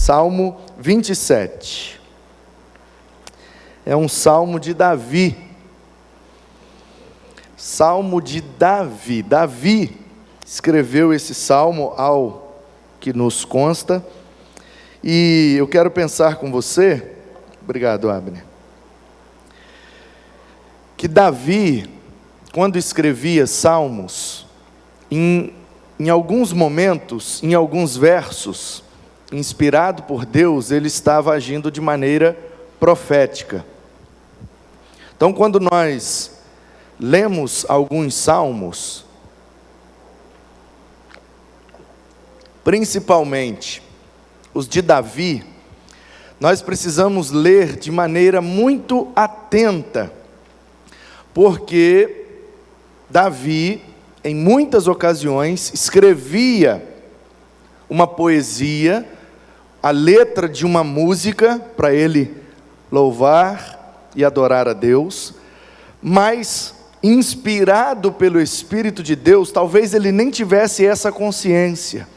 Salmo 27. É um salmo de Davi. Salmo de Davi. Davi escreveu esse salmo, ao que nos consta. E eu quero pensar com você, obrigado, Abner, que Davi, quando escrevia salmos, em alguns momentos, em alguns versos, inspirado por Deus, ele estava agindo de maneira profética. Então, quando nós lemos alguns salmos, principalmente os de Davi, nós precisamos ler de maneira muito atenta, porque Davi, em muitas ocasiões, escrevia uma poesia, a letra de uma música, para ele louvar e adorar a Deus, mas inspirado pelo Espírito de Deus, talvez ele nem tivesse essa consciência.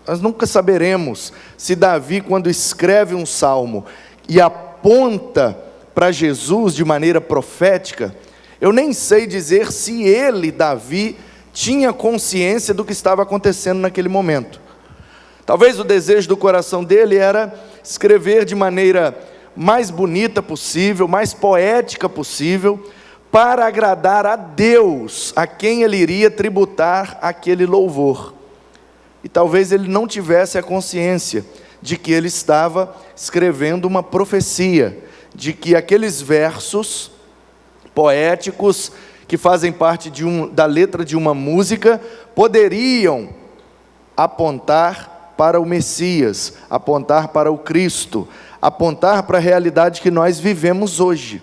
Nós nunca saberemos se Davi, quando escreve um salmo e aponta para Jesus de maneira profética, eu nem sei dizer se ele, Davi, tinha consciência do que estava acontecendo naquele momento. Talvez o desejo do coração dele era escrever de maneira mais bonita possível, mais poética possível, para agradar a Deus, a quem ele iria tributar aquele louvor. E talvez ele não tivesse a consciência de que ele estava escrevendo uma profecia, de que aqueles versos poéticos, que fazem parte da letra de uma música, poderiam apontar para o Messias, apontar para o Cristo, apontar para a realidade que nós vivemos hoje.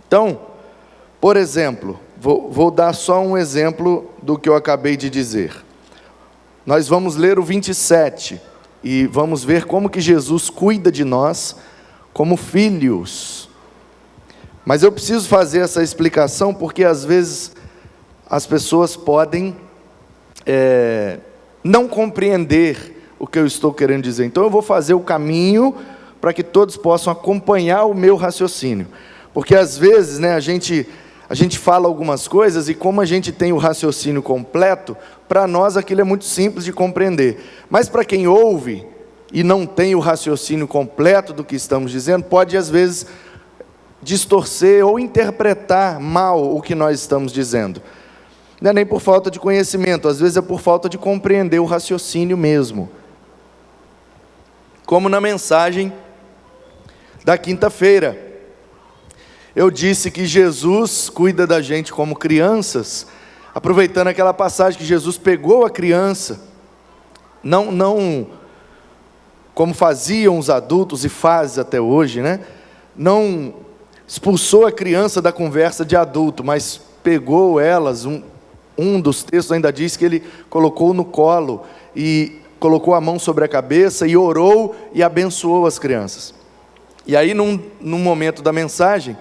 Então, por exemplo, vou dar só um exemplo do que eu acabei de dizer. Nós vamos ler o 27 e vamos ver como que Jesus cuida de nós como filhos. Mas eu preciso fazer essa explicação porque às vezes as pessoas podem não compreender o que eu estou querendo dizer. Então eu vou fazer o caminho para que todos possam acompanhar o meu raciocínio. Porque às vezes, a gente fala algumas coisas e como a gente tem o raciocínio completo, para nós aquilo é muito simples de compreender. Mas para quem ouve e não tem o raciocínio completo do que estamos dizendo, pode às vezes distorcer ou interpretar mal o que nós estamos dizendo. Não é nem por falta de conhecimento, às vezes é por falta de compreender o raciocínio mesmo. Como na mensagem da quinta-feira, eu disse que Jesus cuida da gente como crianças, aproveitando aquela passagem que Jesus pegou a criança, não como faziam os adultos e faz até hoje, não expulsou a criança da conversa de adulto, mas pegou elas, um dos textos ainda diz que ele colocou no colo, e colocou a mão sobre a cabeça, e orou e abençoou as crianças. E aí num momento da mensagem,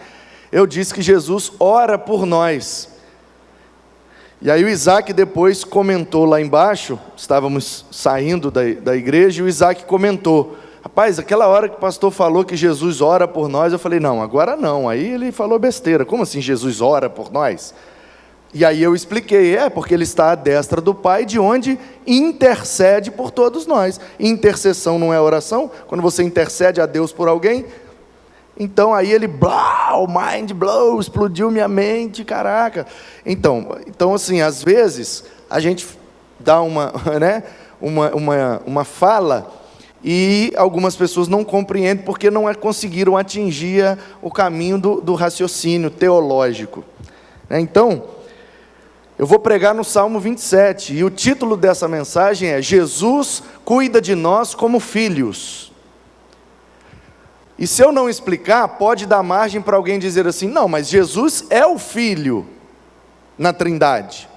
eu disse que Jesus ora por nós. E aí o Isaac depois comentou lá embaixo, estávamos saindo da igreja, e o Isaac comentou: rapaz, aquela hora que o pastor falou que Jesus ora por nós, eu falei, não, agora não. Aí ele falou besteira. Como assim Jesus ora por nós? E aí eu expliquei, porque ele está à destra do Pai, de onde intercede por todos nós. Intercessão não é oração? Quando você intercede a Deus por alguém, então aí ele, mind blow, explodiu minha mente, caraca. Então assim, às vezes, a gente dá uma fala, e algumas pessoas não compreendem, porque não conseguiram atingir o caminho do raciocínio teológico. Então, eu vou pregar no Salmo 27, e o título dessa mensagem é: Jesus cuida de nós como filhos. E se eu não explicar, pode dar margem para alguém dizer assim, não, mas Jesus é o Filho na Trindade.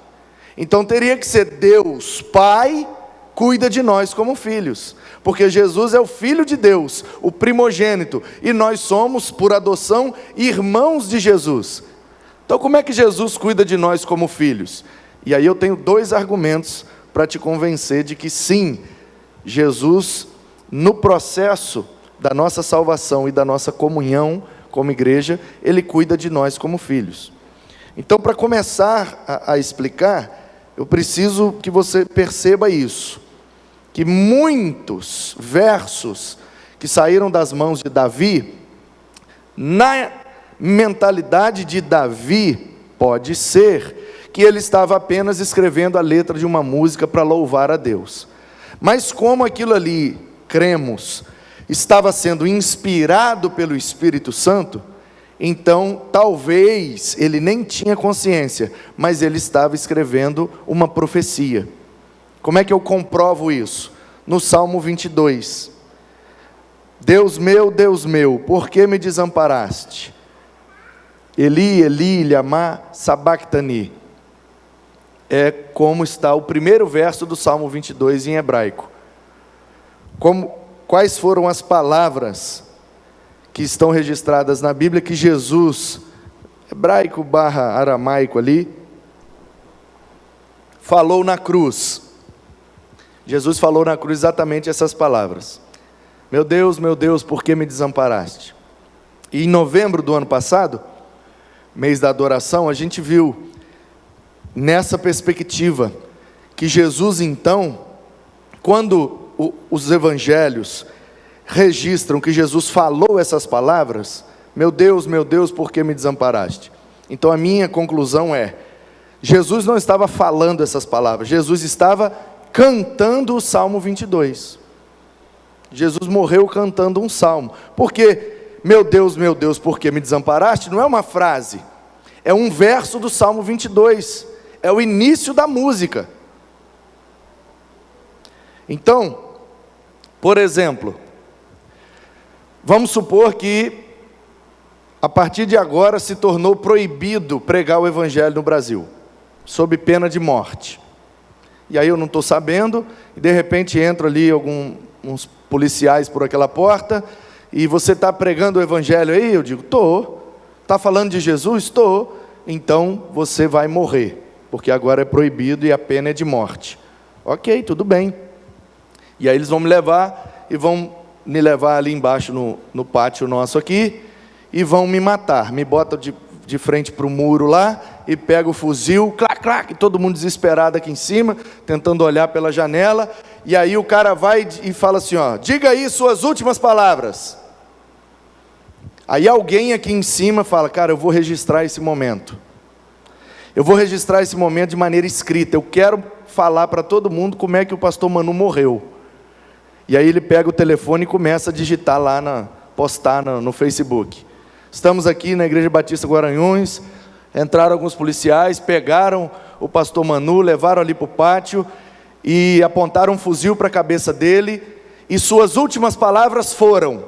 Então teria que ser Deus Pai cuida de nós como filhos, porque Jesus é o Filho de Deus, o primogênito, e nós somos, por adoção, irmãos de Jesus. Então como é que Jesus cuida de nós como filhos? E aí eu tenho 2 argumentos para te convencer de que sim, Jesus, no processo da nossa salvação e da nossa comunhão como igreja, Ele cuida de nós como filhos. Então, para começar a explicar, eu preciso que você perceba isso, que muitos versos que saíram das mãos de Davi, na mentalidade de Davi, pode ser que ele estava apenas escrevendo a letra de uma música para louvar a Deus. Mas como aquilo ali, cremos, estava sendo inspirado pelo Espírito Santo, então talvez ele nem tinha consciência, mas ele estava escrevendo uma profecia. Como é que eu comprovo isso? No Salmo 22. Deus meu, por que me desamparaste? Eli, Eli, lama sabachthani. É como está o primeiro verso do Salmo 22 em hebraico. Quais foram as palavras que estão registradas na Bíblia que Jesus, hebraico / aramaico ali, falou na cruz? Jesus falou na cruz exatamente essas palavras: meu Deus, por que me desamparaste? E em novembro do ano passado, mês da adoração, a gente viu nessa perspectiva que Jesus, então, quando os evangelhos registram que Jesus falou essas palavras, meu Deus, por que me desamparaste? Então a minha conclusão é, Jesus não estava falando essas palavras, Jesus estava cantando o Salmo 22. Jesus morreu cantando um salmo, porque meu Deus, por que me desamparaste? Não é uma frase, é um verso do Salmo 22, é o início da música. Então, por exemplo, vamos supor que a partir de agora se tornou proibido pregar o Evangelho no Brasil, sob pena de morte. E aí eu não estou sabendo, e de repente entram ali uns policiais por aquela porta, e você está pregando o Evangelho aí? Eu digo, estou. Está falando de Jesus? Estou. Então você vai morrer, porque agora é proibido e a pena é de morte. Ok, tudo bem. E aí eles vão me levar, e vão me levar ali embaixo no pátio nosso aqui, e vão me matar. Me botam de frente para o muro lá, e pega o fuzil, clac, clac, todo mundo desesperado aqui em cima, tentando olhar pela janela, e aí o cara vai e fala assim, ó, diga aí suas últimas palavras. Aí alguém aqui em cima fala, cara, eu vou registrar esse momento. Eu vou registrar esse momento de maneira escrita, eu quero falar para todo mundo como é que o pastor Manu morreu. E aí ele pega o telefone e começa a digitar lá, postar no Facebook. Estamos aqui na Igreja Batista Guaranhuns, entraram alguns policiais, pegaram o pastor Manu, levaram ali para o pátio e apontaram um fuzil para a cabeça dele, e suas últimas palavras foram,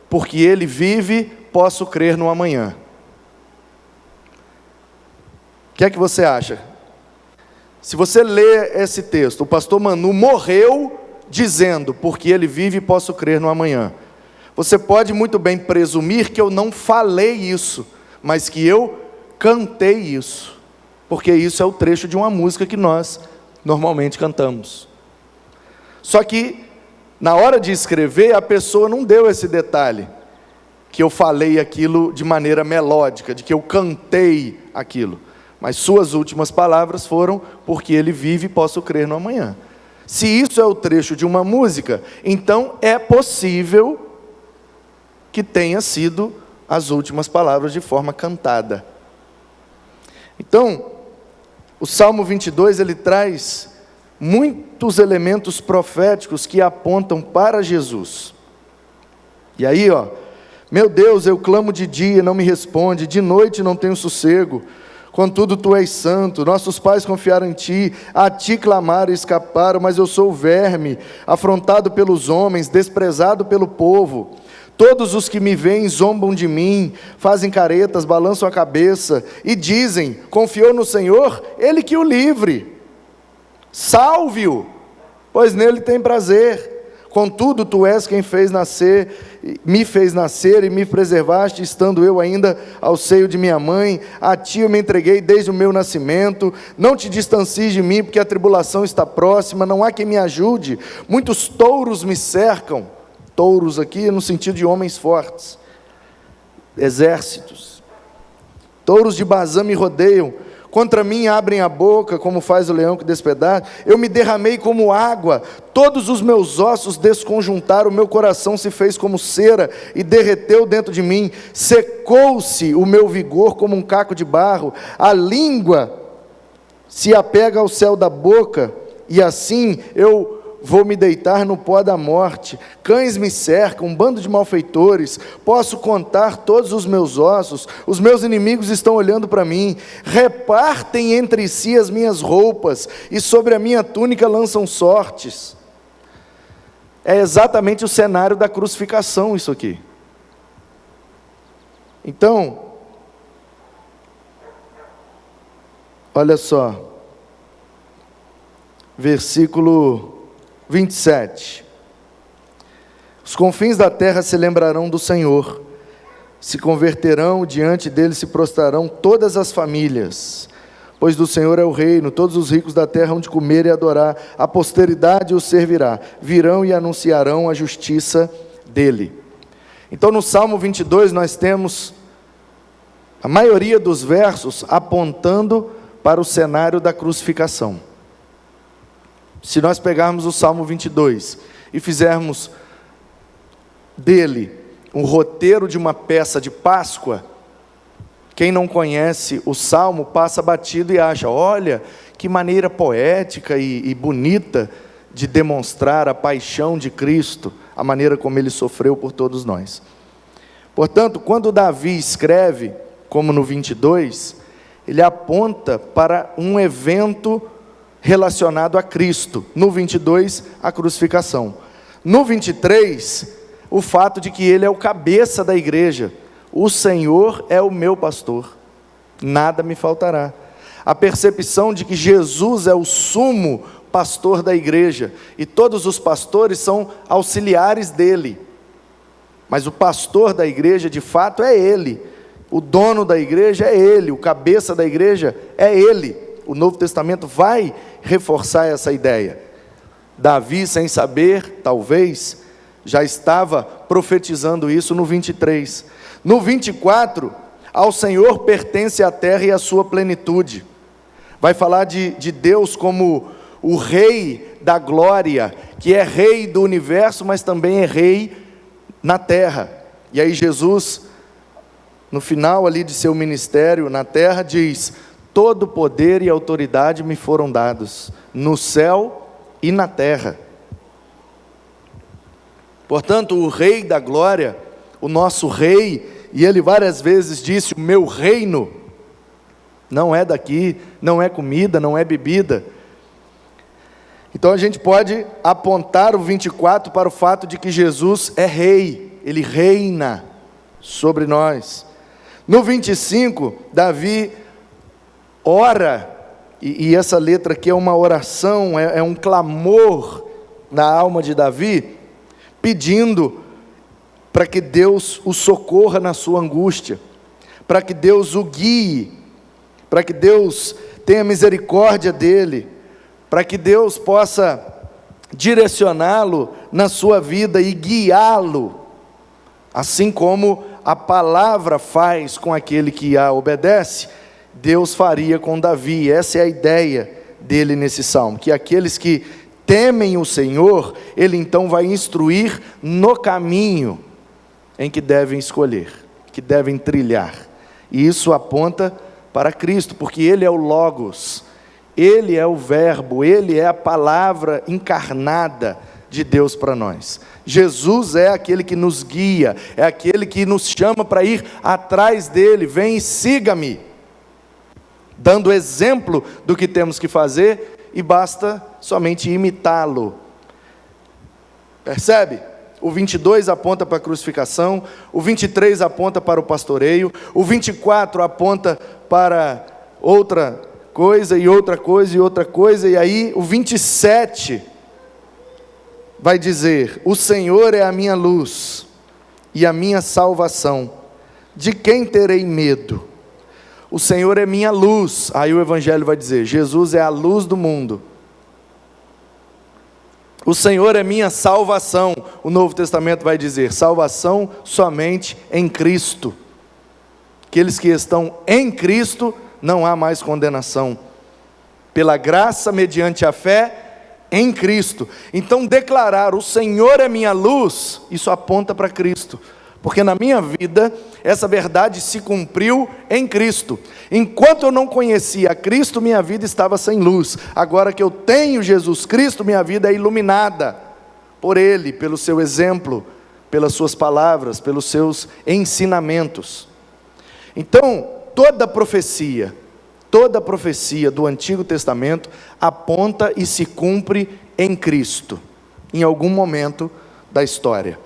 porque ele vive, posso crer no amanhã. O que é que você acha? Se você ler esse texto, o pastor Manu morreu dizendo, porque ele vive, posso crer no amanhã. Você pode muito bem presumir que eu não falei isso, mas que eu cantei isso, porque isso é o trecho de uma música que nós normalmente cantamos. Só que, na hora de escrever, a pessoa não deu esse detalhe, que eu falei aquilo de maneira melódica, de que eu cantei aquilo. Mas suas últimas palavras foram, porque ele vive, posso crer no amanhã. Se isso é o trecho de uma música, então é possível que tenha sido as últimas palavras de forma cantada. Então, o Salmo 22, ele traz muitos elementos proféticos que apontam para Jesus. E aí, ó, meu Deus, eu clamo de dia, não me responde, de noite não tenho sossego, contudo tu és santo, nossos pais confiaram em ti, a ti clamaram e escaparam, mas eu sou verme, afrontado pelos homens, desprezado pelo povo. Todos os que me veem zombam de mim, fazem caretas, balançam a cabeça e dizem, confiou no Senhor, Ele que o livre. Salve-o, pois nele tem prazer. Contudo, tu és quem fez nascer me fez nascer e me preservaste, estando eu ainda ao seio de minha mãe. A ti eu me entreguei desde o meu nascimento. Não te distancies de mim, porque a tribulação está próxima, não há quem me ajude. Muitos touros me cercam. Touros aqui no sentido de homens fortes, exércitos. Touros de Bazã me rodeiam. Contra mim abrem a boca, como faz o leão que despedaça. Eu me derramei como água, todos os meus ossos desconjuntaram, o meu coração se fez como cera e derreteu dentro de mim. Secou-se o meu vigor como um caco de barro, a língua se apega ao céu da boca, e assim eu vou me deitar no pó da morte. Cães me cercam, um bando de malfeitores. Posso contar todos os meus ossos. Os meus inimigos estão olhando para mim. Repartem entre si as minhas roupas, e sobre a minha túnica lançam sortes. É exatamente o cenário da crucificação isso aqui. Então, olha só, versículo 27. Os confins da terra se lembrarão do Senhor, se converterão, diante dele se prostrarão todas as famílias, pois do Senhor é o reino, todos os ricos da terra hão de comer e adorar, a posteridade os servirá, virão e anunciarão a justiça dele. Então no Salmo 22 nós temos a maioria dos versos apontando para o cenário da crucificação. Se nós pegarmos o Salmo 22 e fizermos dele um roteiro de uma peça de Páscoa, quem não conhece o Salmo passa batido e acha, olha, que maneira poética e bonita de demonstrar a paixão de Cristo, a maneira como ele sofreu por todos nós. Portanto, quando Davi escreve, como no 22, ele aponta para um evento relacionado a Cristo. No 22, a crucificação. No 23, o fato de que ele é o cabeça da igreja. O Senhor é o meu pastor, nada me faltará. A percepção de que Jesus é o sumo pastor da igreja, e todos os pastores são auxiliares dele, mas o pastor da igreja de fato é ele, o dono da igreja é ele, o cabeça da igreja é ele. O Novo Testamento vai reforçar essa ideia. Davi, sem saber, talvez, já estava profetizando isso no 23. No 24, ao Senhor pertence a terra e a sua plenitude. Vai falar de Deus como o Rei da glória, que é Rei do universo, mas também é Rei na terra. E aí Jesus, no final ali de seu ministério na terra, diz: todo poder e autoridade me foram dados, no céu e na terra. Portanto, o Rei da glória, o nosso Rei, e ele várias vezes disse, o meu reino, não é daqui, não é comida, não é bebida. Então a gente pode apontar o 24 para o fato de que Jesus é Rei, ele reina sobre nós. No 25, Davi ora, e essa letra aqui é uma oração, é um clamor na alma de Davi, pedindo para que Deus o socorra na sua angústia, para que Deus o guie, para que Deus tenha misericórdia dele, para que Deus possa direcioná-lo na sua vida e guiá-lo, assim como a palavra faz com aquele que a obedece. Deus faria com Davi. Essa é a ideia dele nesse salmo, que aqueles que temem o Senhor, ele então vai instruir no caminho em que devem escolher, que devem trilhar, e isso aponta para Cristo, porque ele é o Logos, ele é o verbo, ele é a palavra encarnada de Deus para nós. Jesus é aquele que nos guia, é aquele que nos chama para ir atrás dele. Vem e siga-me, dando exemplo do que temos que fazer, e basta somente imitá-lo. Percebe? O 22 aponta para a crucificação, o 23 aponta para o pastoreio, o 24 aponta para outra coisa, e outra coisa, e outra coisa, e aí o 27 vai dizer: o Senhor é a minha luz, e a minha salvação. De quem terei medo? O Senhor é minha luz. Aí o Evangelho vai dizer, Jesus é a luz do mundo. O Senhor é minha salvação. O Novo Testamento vai dizer, salvação somente em Cristo. Aqueles que estão em Cristo, não há mais condenação. Pela graça, mediante a fé, em Cristo. Então declarar, o Senhor é minha luz, isso aponta para Cristo. Porque na minha vida, essa verdade se cumpriu em Cristo. Enquanto eu não conhecia Cristo, minha vida estava sem luz. Agora que eu tenho Jesus Cristo, minha vida é iluminada por Ele, pelo seu exemplo, pelas suas palavras, pelos seus ensinamentos. Então, toda profecia do Antigo Testamento aponta e se cumpre em Cristo, em algum momento da história.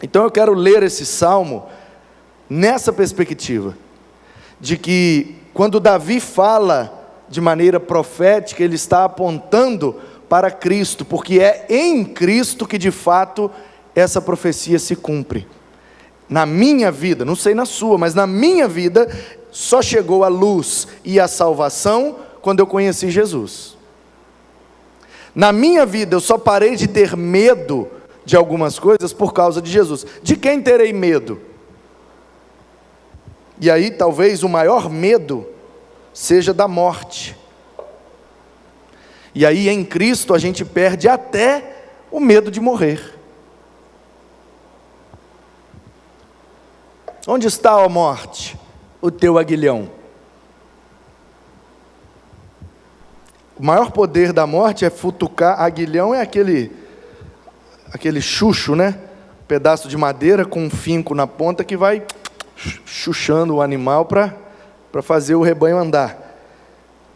Então eu quero ler esse salmo nessa perspectiva, de que quando Davi fala de maneira profética, ele está apontando para Cristo, porque é em Cristo que de fato essa profecia se cumpre. Na minha vida, não sei na sua, mas na minha vida, só chegou a luz e a salvação quando eu conheci Jesus. Na minha vida, eu só parei de ter medo de algumas coisas por causa de Jesus. De quem terei medo? E aí talvez o maior medo seja da morte. E aí em Cristo a gente perde até o medo de morrer. Onde está, ó morte, o teu aguilhão? O maior poder da morte é futucar. Aguilhão é aquele chucho, né? Pedaço de madeira com um finco na ponta que vai chuchando o animal para fazer o rebanho andar.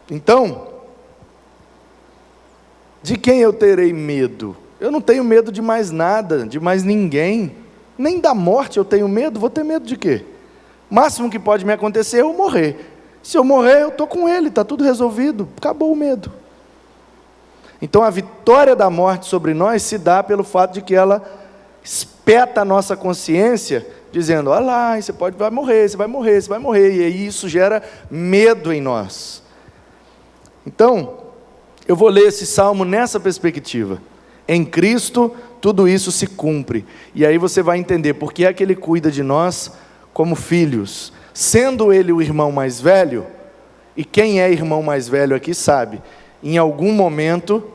Então, de quem eu terei medo? Eu não tenho medo de mais nada, de mais ninguém. Nem da morte eu tenho medo. Vou ter medo de quê? O máximo que pode me acontecer é eu morrer. Se eu morrer, eu estou com Ele, está tudo resolvido, acabou o medo. Então a vitória da morte sobre nós se dá pelo fato de que ela espeta a nossa consciência, dizendo, olha lá, você vai morrer, você vai morrer, você vai morrer, e aí isso gera medo em nós. Então, eu vou ler esse salmo nessa perspectiva. Em Cristo, tudo isso se cumpre, e aí você vai entender por que é que Ele cuida de nós como filhos, sendo Ele o irmão mais velho. E quem é irmão mais velho aqui sabe, em algum momento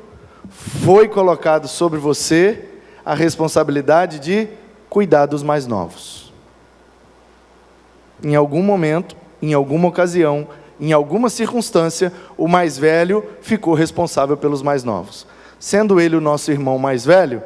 foi colocado sobre você a responsabilidade de cuidar dos mais novos. Em algum momento, em alguma ocasião, em alguma circunstância, o mais velho ficou responsável pelos mais novos. Sendo ele o nosso irmão mais velho,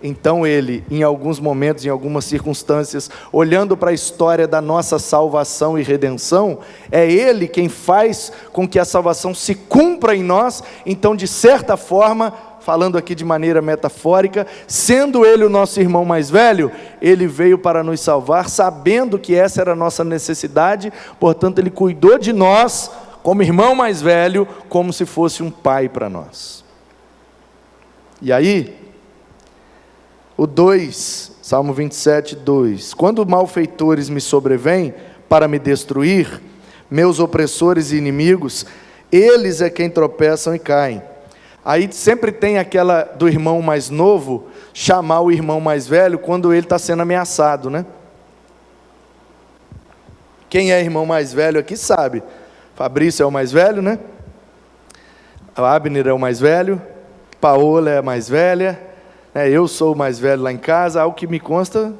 então ele, em alguns momentos, em algumas circunstâncias, olhando para a história da nossa salvação e redenção, é ele quem faz com que a salvação se cumpra em nós. Então, de certa forma, falando aqui de maneira metafórica, sendo ele o nosso irmão mais velho, ele veio para nos salvar, sabendo que essa era a nossa necessidade, portanto ele cuidou de nós, como irmão mais velho, como se fosse um pai para nós. E aí, o 2, Salmo 27, 2. Quando malfeitores me sobrevêm para me destruir, meus opressores e inimigos, eles é quem tropeçam e caem. Aí sempre tem aquela do irmão mais novo, chamar o irmão mais velho quando ele está sendo ameaçado, né? Quem é irmão mais velho aqui sabe. Fabrício é o mais velho, né? Abner é o mais velho. Paola é a mais velha. Eu sou o mais velho lá em casa. Ao que me consta,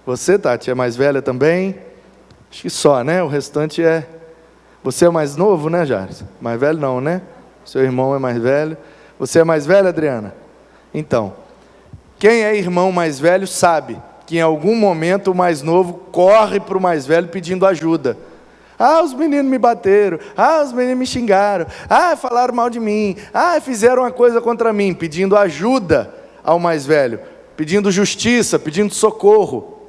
você, Tati, é mais velha também. Acho que só, né? O restante é... Você é mais novo, né, Jares? Mais velho não, né? Seu irmão é mais velho. Você é mais velha, Adriana? Então, quem é irmão mais velho sabe que em algum momento o mais novo corre para o mais velho pedindo ajuda. Ah, os meninos me bateram. Ah, os meninos me xingaram. Ah, falaram mal de mim. Ah, fizeram uma coisa contra mim, pedindo ajuda ao mais velho, pedindo justiça, pedindo socorro.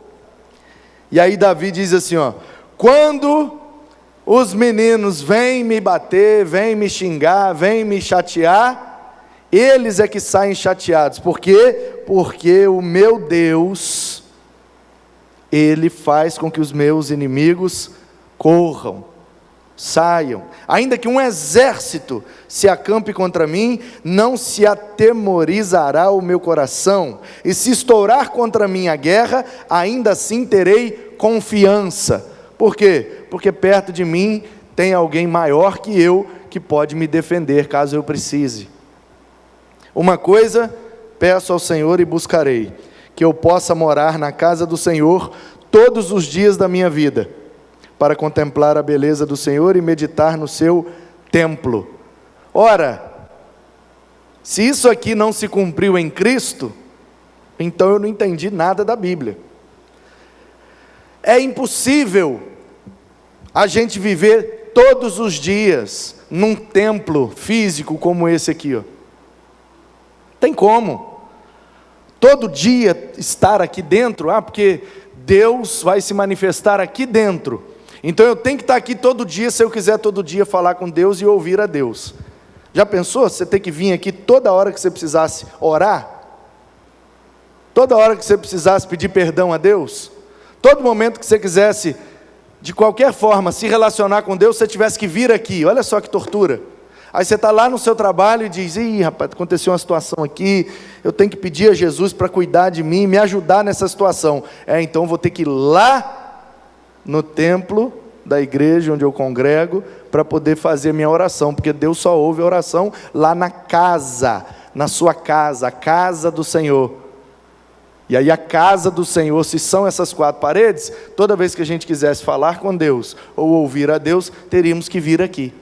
E aí Davi diz assim, ó: quando os meninos vêm me bater, vêm me xingar, vêm me chatear, eles é que saem chateados. Por quê? Porque o meu Deus Ele faz com que os meus inimigos corram, saiam. Ainda que um exército se acampe contra mim, não se atemorizará o meu coração. E se estourar contra mim a guerra, ainda assim terei confiança. Por quê? Porque perto de mim tem alguém maior que eu, que pode me defender caso eu precise. Uma coisa peço ao Senhor e buscarei, que eu possa morar na casa do Senhor todos os dias da minha vida, para contemplar a beleza do Senhor e meditar no seu templo. Ora, se isso aqui não se cumpriu em Cristo, então eu não entendi nada da Bíblia. É impossível a gente viver todos os dias num templo físico como esse aqui, ó. Tem como todo dia estar aqui dentro? Porque Deus vai se manifestar aqui dentro, então eu tenho que estar aqui todo dia, se eu quiser todo dia falar com Deus e ouvir a Deus. Já pensou, você ter que vir aqui toda hora que você precisasse orar? Toda hora que você precisasse pedir perdão a Deus? Todo momento que você quisesse, de qualquer forma, se relacionar com Deus, você tivesse que vir aqui? Olha só que tortura. Aí você está lá no seu trabalho e diz: ih, rapaz, aconteceu uma situação aqui, eu tenho que pedir a Jesus para cuidar de mim, me ajudar nessa situação. Então eu vou ter que ir lá no templo da igreja onde eu congrego, para poder fazer minha oração, porque Deus só ouve a oração lá na casa, na sua casa, a casa do Senhor. E aí a casa do Senhor, se são essas 4 paredes, toda vez que a gente quisesse falar com Deus, ou ouvir a Deus, teríamos que vir aqui.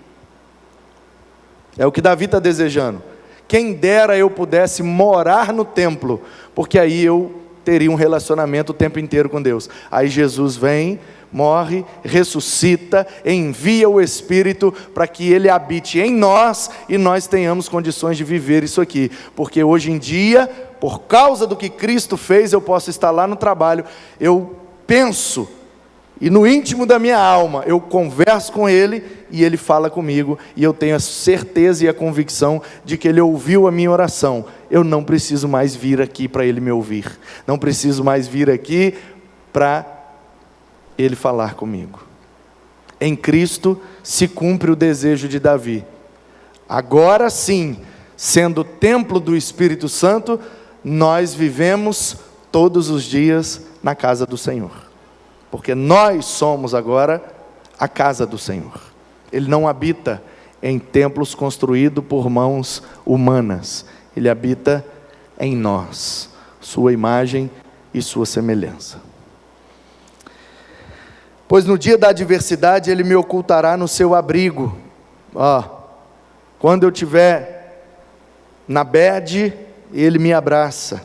É o que Davi está desejando. Quem dera eu pudesse morar no templo, porque aí eu teria um relacionamento o tempo inteiro com Deus. Aí Jesus vem, morre, ressuscita, envia o Espírito para que Ele habite em nós e nós tenhamos condições de viver isso aqui. Porque hoje em dia, por causa do que Cristo fez, eu posso estar lá no trabalho, eu penso, e no íntimo da minha alma, eu converso com Ele, e Ele fala comigo, e eu tenho a certeza e a convicção de que Ele ouviu a minha oração. Eu não preciso mais vir aqui para Ele me ouvir, não preciso mais vir aqui para Ele falar comigo. Em Cristo se cumpre o desejo de Davi. Agora sim, sendo o templo do Espírito Santo, nós vivemos todos os dias na casa do Senhor, porque nós somos agora a casa do Senhor. Ele não habita em templos construídos por mãos humanas, Ele habita em nós, sua imagem e sua semelhança. Pois no dia da adversidade Ele me ocultará no seu abrigo. Quando eu estiver na bad, Ele me abraça.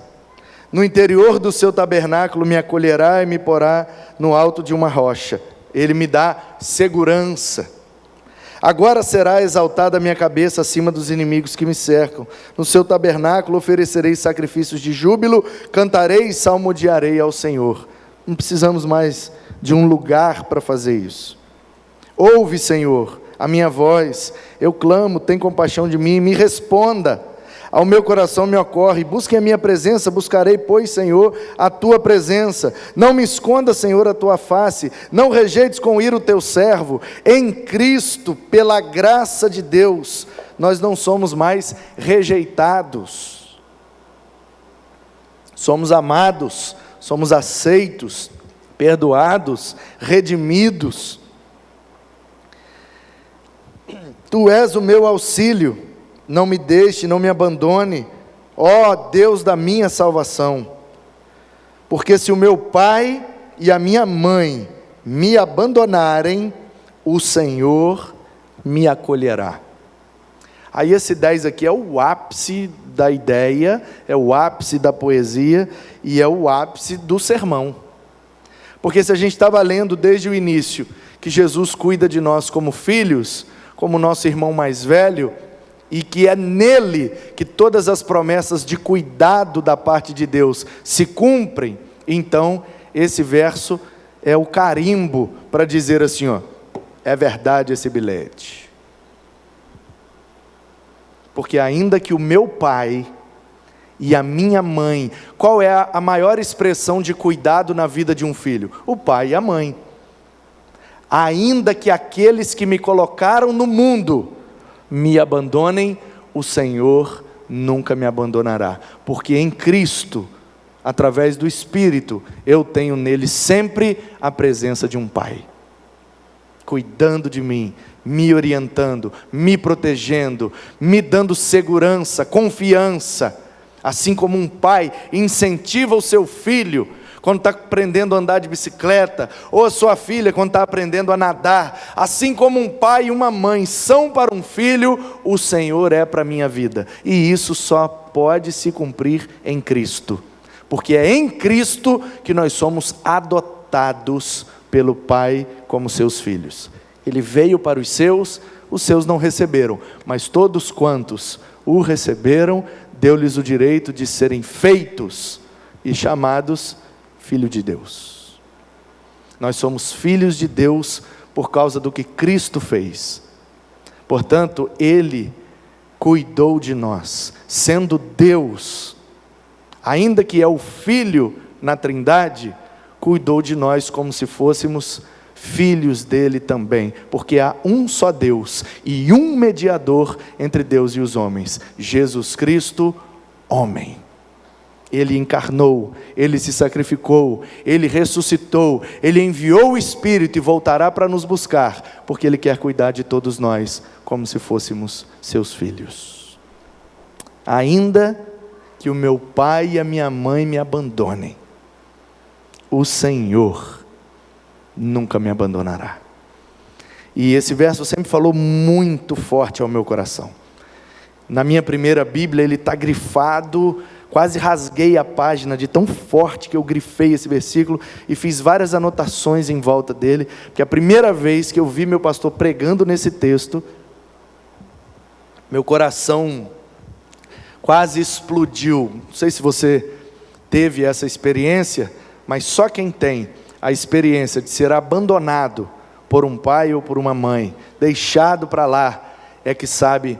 No interior do seu tabernáculo me acolherá e me porá no alto de uma rocha. Ele me dá segurança. Agora será exaltada a minha cabeça acima dos inimigos que me cercam. No seu tabernáculo oferecerei sacrifícios de júbilo, cantarei e salmodiarei ao Senhor. Não precisamos mais de um lugar para fazer isso. Ouve, Senhor, a minha voz, eu clamo, tem compaixão de mim, me responda. Ao meu coração me ocorre, busquem a minha presença, buscarei, pois, Senhor, a tua presença. Não me esconda, Senhor, a tua face, não rejeites com ira o teu servo. Em Cristo, pela graça de Deus, nós não somos mais rejeitados. Somos amados, somos aceitos, perdoados, redimidos. Tu és o meu auxílio. Não me deixe, não me abandone, ó Deus da minha salvação. Porque se o meu pai e a minha mãe me abandonarem, o Senhor me acolherá. Aí esse 10 aqui é o ápice da ideia, é o ápice da poesia e é o ápice do sermão. Porque se a gente estava lendo desde o início que Jesus cuida de nós como filhos, como nosso irmão mais velho, e que é nele que todas as promessas de cuidado da parte de Deus se cumprem, então esse verso é o carimbo para dizer assim, é verdade esse bilhete. Porque ainda que o meu pai e a minha mãe. Qual é a maior expressão de cuidado na vida de um filho? O pai e a mãe. Ainda que aqueles que me colocaram no mundo me abandonem, o Senhor nunca me abandonará, porque em Cristo, através do Espírito, eu tenho nele sempre a presença de um pai, cuidando de mim, me orientando, me protegendo, me dando segurança, confiança, assim como um pai incentiva o seu filho quando está aprendendo a andar de bicicleta, ou a sua filha quando está aprendendo a nadar, assim como um pai e uma mãe são para um filho, o Senhor é para a minha vida, e isso só pode se cumprir em Cristo, porque é em Cristo que nós somos adotados pelo Pai como seus filhos. Ele veio para os seus não receberam, mas todos quantos o receberam, deu-lhes o direito de serem feitos e chamados filho de Deus. Nós somos filhos de Deus por causa do que Cristo fez. Portanto, Ele cuidou de nós, sendo Deus, ainda que é o Filho na Trindade, cuidou de nós como se fôssemos filhos dele também, porque há um só Deus e um mediador entre Deus e os homens, Jesus Cristo, homem. Ele encarnou, Ele se sacrificou, Ele ressuscitou, Ele enviou o Espírito e voltará para nos buscar, porque Ele quer cuidar de todos nós, como se fôssemos seus filhos. Ainda que o meu pai e a minha mãe me abandonem, o Senhor nunca me abandonará. E esse verso sempre falou muito forte ao meu coração. Na minha primeira Bíblia ele está grifado, quase rasguei a página de tão forte que eu grifei esse versículo e fiz várias anotações em volta dele, porque a primeira vez que eu vi meu pastor pregando nesse texto, meu coração quase explodiu. Não sei se você teve essa experiência, mas só quem tem a experiência de ser abandonado por um pai ou por uma mãe, deixado para lá, é que sabe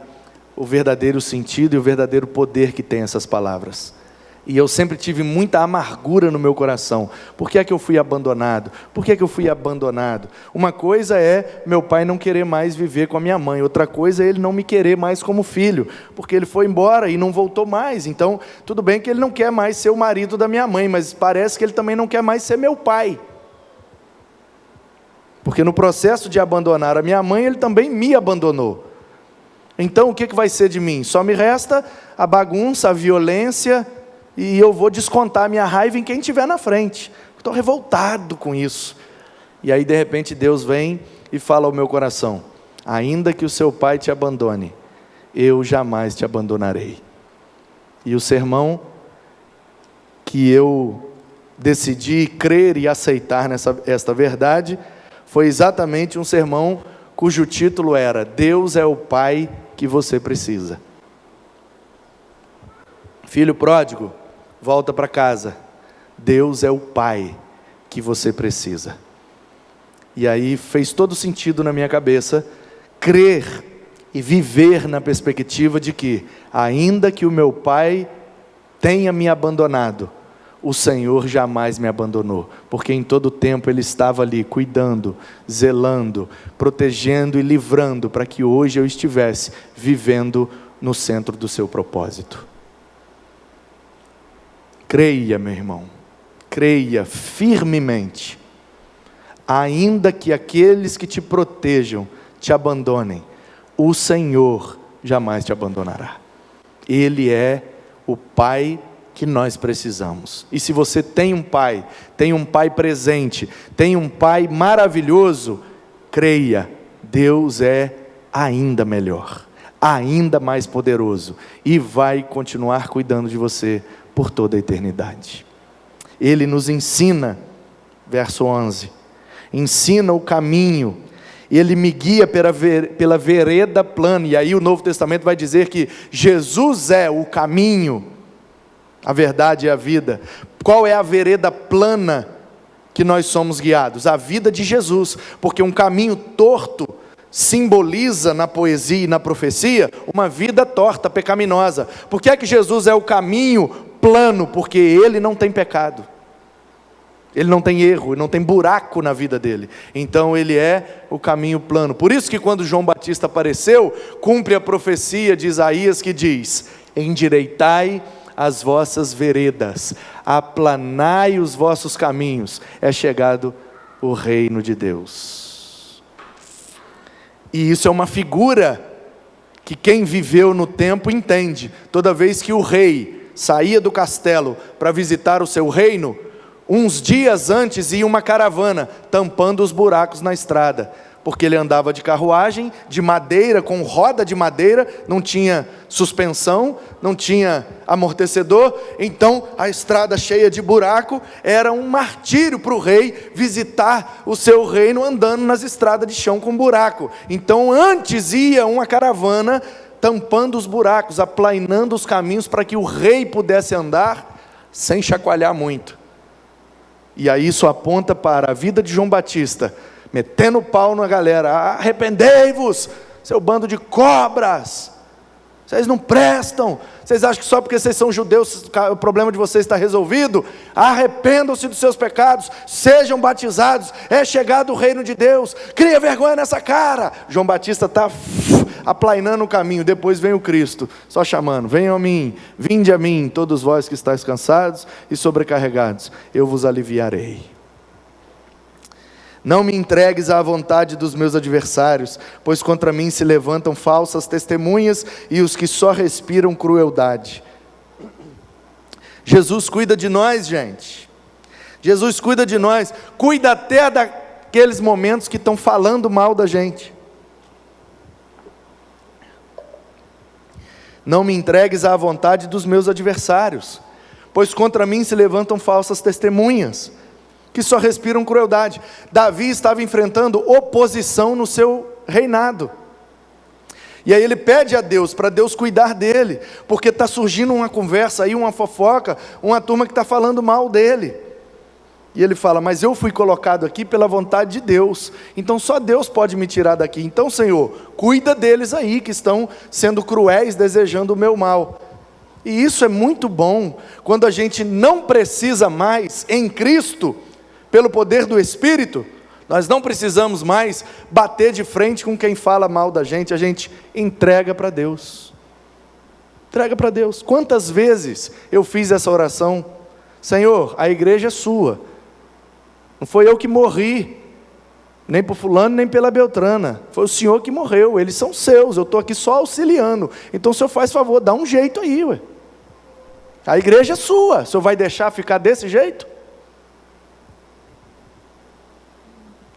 o verdadeiro sentido e o verdadeiro poder que tem essas palavras. E eu sempre tive muita amargura no meu coração. Por que é que eu fui abandonado? Por que é que eu fui abandonado? Uma coisa é meu pai não querer mais viver com a minha mãe, outra coisa é ele não me querer mais como filho, porque ele foi embora e não voltou mais. Então, tudo bem que ele não quer mais ser o marido da minha mãe, mas parece que ele também não quer mais ser meu pai. Porque no processo de abandonar a minha mãe, ele também me abandonou. Então o que vai ser de mim? Só me resta a bagunça, a violência, e eu vou descontar a minha raiva em quem estiver na frente. Estou revoltado com isso. E aí de repente Deus vem e fala ao meu coração: ainda que o seu pai te abandone, eu jamais te abandonarei. E o sermão que eu decidi crer e aceitar esta verdade foi exatamente um sermão cujo título era: Deus é o Pai que você precisa. Filho pródigo, volta para casa. Deus é o Pai que você precisa. E aí fez todo sentido na minha cabeça crer e viver na perspectiva de que, ainda que o meu pai tenha me abandonado, o Senhor jamais me abandonou, porque em todo tempo Ele estava ali, cuidando, zelando, protegendo e livrando, para que hoje eu estivesse vivendo no centro do seu propósito. Creia, meu irmão, creia firmemente, ainda que aqueles que te protejam te abandonem, o Senhor jamais te abandonará. Ele é o Pai que nós precisamos. E se você tem um pai presente, tem um pai maravilhoso, creia, Deus é ainda melhor, ainda mais poderoso, e vai continuar cuidando de você por toda a eternidade. Ele nos ensina, verso 11, ensina o caminho, Ele me guia pela vereda plana, e aí o Novo Testamento vai dizer que Jesus é o caminho, a verdade e a vida. Qual é a vereda plana que nós somos guiados? A vida de Jesus, porque um caminho torto simboliza na poesia e na profecia uma vida torta, pecaminosa. Por que é que Jesus é o caminho plano? Porque ele não tem pecado, ele não tem erro, ele não tem buraco na vida dele. Então ele é o caminho plano. Por isso que quando João Batista apareceu, cumpre a profecia de Isaías que diz: endireitai as vossas veredas, aplanai os vossos caminhos, é chegado o reino de Deus. E isso é uma figura que quem viveu no tempo entende. Toda vez que o rei saía do castelo para visitar o seu reino, uns dias antes ia uma caravana tampando os buracos na estrada, porque ele andava de carruagem, de madeira, com roda de madeira, não tinha suspensão, não tinha amortecedor, então a estrada cheia de buraco, era um martírio para o rei visitar o seu reino andando nas estradas de chão com buraco. Então antes ia uma caravana tampando os buracos, aplanando os caminhos para que o rei pudesse andar sem chacoalhar muito. E aí isso aponta para a vida de João Batista, metendo o pau na galera: arrependei-vos, seu bando de cobras, vocês não prestam, vocês acham que só porque vocês são judeus o problema de vocês está resolvido? Arrependam-se dos seus pecados, sejam batizados, é chegado o reino de Deus, cria vergonha nessa cara. João Batista está aplainando o caminho, depois vem o Cristo, só chamando: venham a mim, vinde a mim, todos vós que estáis cansados e sobrecarregados, eu vos aliviarei. Não me entregues à vontade dos meus adversários, pois contra mim se levantam falsas testemunhas e os que só respiram crueldade. Jesus cuida de nós, gente. Jesus cuida de nós, cuida até daqueles momentos que estão falando mal da gente. Não me entregues à vontade dos meus adversários, pois contra mim se levantam falsas testemunhas, que só respiram crueldade. Davi estava enfrentando oposição no seu reinado, e aí ele pede a Deus, para Deus cuidar dele, porque está surgindo uma conversa aí, uma fofoca, uma turma que está falando mal dele, e ele fala: mas eu fui colocado aqui pela vontade de Deus, então só Deus pode me tirar daqui. Então, Senhor, cuida deles aí, que estão sendo cruéis, desejando o meu mal. E isso é muito bom, quando a gente não precisa mais, em Cristo, pelo poder do Espírito, nós não precisamos mais bater de frente com quem fala mal da gente, a gente entrega para Deus. Entrega para Deus. Quantas vezes eu fiz essa oração: Senhor, a igreja é sua, não foi eu que morri, nem por fulano, nem pela Beltrana, foi o Senhor que morreu, eles são seus, eu estou aqui só auxiliando, então o Senhor faz favor, dá um jeito aí, ué. A igreja é sua, o Senhor vai deixar ficar desse jeito?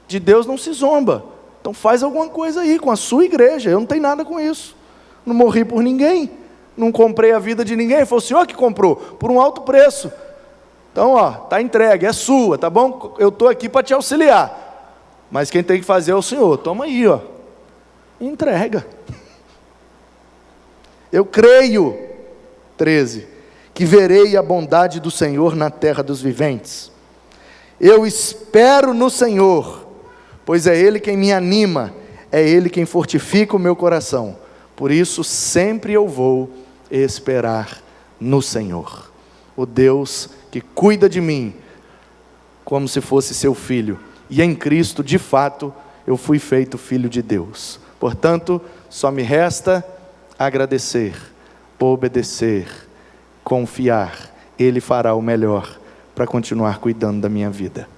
De Deus não se zomba, então faz alguma coisa aí com a sua igreja. Eu não tenho nada com isso, não morri por ninguém, não comprei a vida de ninguém, foi o Senhor que comprou, por um alto preço. Então está entregue, é sua, tá bom? Eu estou aqui para te auxiliar, mas quem tem que fazer é o Senhor. Toma aí, entrega. Eu creio, 13, que verei a bondade do Senhor na terra dos viventes. Eu espero no Senhor, pois é Ele quem me anima, é Ele quem fortifica o meu coração. Por isso sempre eu vou esperar no Senhor, o Deus que cuida de mim como se fosse seu filho, e em Cristo de fato eu fui feito filho de Deus. Portanto, só me resta agradecer, obedecer, confiar. Ele fará o melhor para continuar cuidando da minha vida.